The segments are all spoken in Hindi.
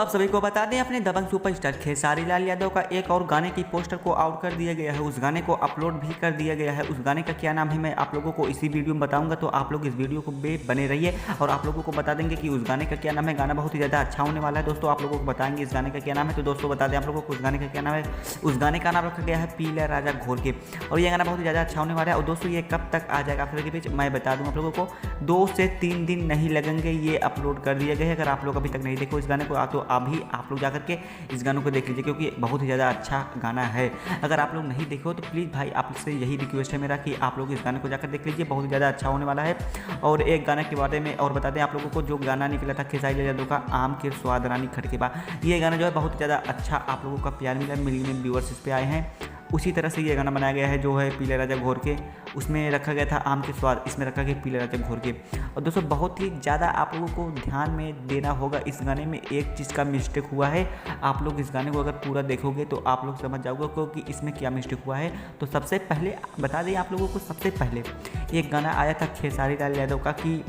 आप सभी को बता दें, अपने दबंग सुपरस्टार खेसारी लाल यादव का एक और गाने की पोस्टर को आउट कर दिया गया है। उस गाने को अपलोड भी कर दिया गया है। उस गाने का क्या नाम है मैं आप लोगों को इसी वीडियो में बताऊंगा, तो आप लोग इस वीडियो को बने रहिए और आप लोगों को बता देंगे कि उस गाने का क्या नाम है। गाना बहुत ही ज़्यादा अच्छा होने वाला है दोस्तों, आप लोगों को बताएंगे इस गाने का क्या नाम है। तो दोस्तों बता दें आप लोगों को उस गाने का क्या नाम है। उस गाने का नाम रखा गया है पीला राजा घोर के, और ये गाना बहुत ही ज़्यादा अच्छा होने वाला है। और दोस्तों ये कब तक आ जाएगा आप सभी के बीच मैं बता दूँ आप लोगों को, 2 से 3 दिन नहीं लगेंगे, ये अपलोड कर दिया गया है। अगर आप लोग अभी तक नहीं देखो इस गाने को तो अभी आप लोग जाकर के इस गानों को देख लीजिए, क्योंकि बहुत ही ज़्यादा अच्छा गाना है। अगर आप लोग नहीं देखो तो प्लीज़ भाई आपसे यही रिक्वेस्ट है मेरा कि आप लोग इस गाने को जाकर देख लीजिए, बहुत ही ज़्यादा अच्छा होने वाला है। और एक गाने के बारे में और बता दें आप लोगों को, जो गाना निकला था खेसारी लाल यादव का आम के स्वाद रानी खटके बा, ये गाना जो है बहुत ज़्यादा अच्छा आप लोगों का प्यार मिला, मिलियन व्यूअर्स इस पर आए हैं। उसी तरह से ये गाना बनाया गया है जो है पीले राजा घोर के, उसमें रखा गया था आम के स्वाद, इसमें रखा गया पीले राजा घोर के। और दोस्तों बहुत ही ज़्यादा आप लोगों को ध्यान में देना होगा, इस गाने में एक चीज़ का मिस्टेक हुआ है। आप लोग इस गाने को अगर पूरा देखोगे तो आप लोग समझ जाओगे क्योंकि इसमें क्या मिस्टेक हुआ है। तो सबसे पहले बता दें आप लोगों को, सबसे पहले एक गाना आया था खेसारी लाल यादव का कि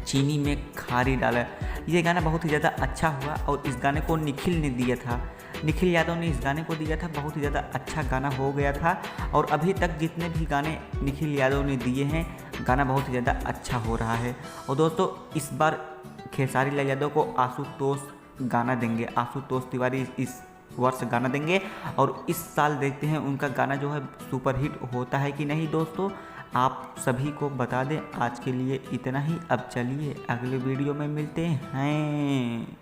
चीनी में खारी डाला, ये गाना बहुत ही ज़्यादा अच्छा हुआ और इस गाने को निखिल ने दिया था, निखिल यादव ने इस गाने को दिया था, बहुत ही ज़्यादा अच्छा गाना हो गया था। और अभी तक जितने भी गाने निखिल यादव ने दिए हैं, गाना बहुत ही ज़्यादा अच्छा हो रहा है। और दोस्तों इस बार खेसारी लाल यादव को आशुतोष गाना देंगे, आशुतोष तिवारी इस वर्ष गाना देंगे। और इस साल देखते हैं उनका गाना जो है सुपरहिट होता है कि नहीं। दोस्तों आप सभी को बता दें, आज के लिए इतना ही। अब चलिए अगले वीडियो में मिलते हैं।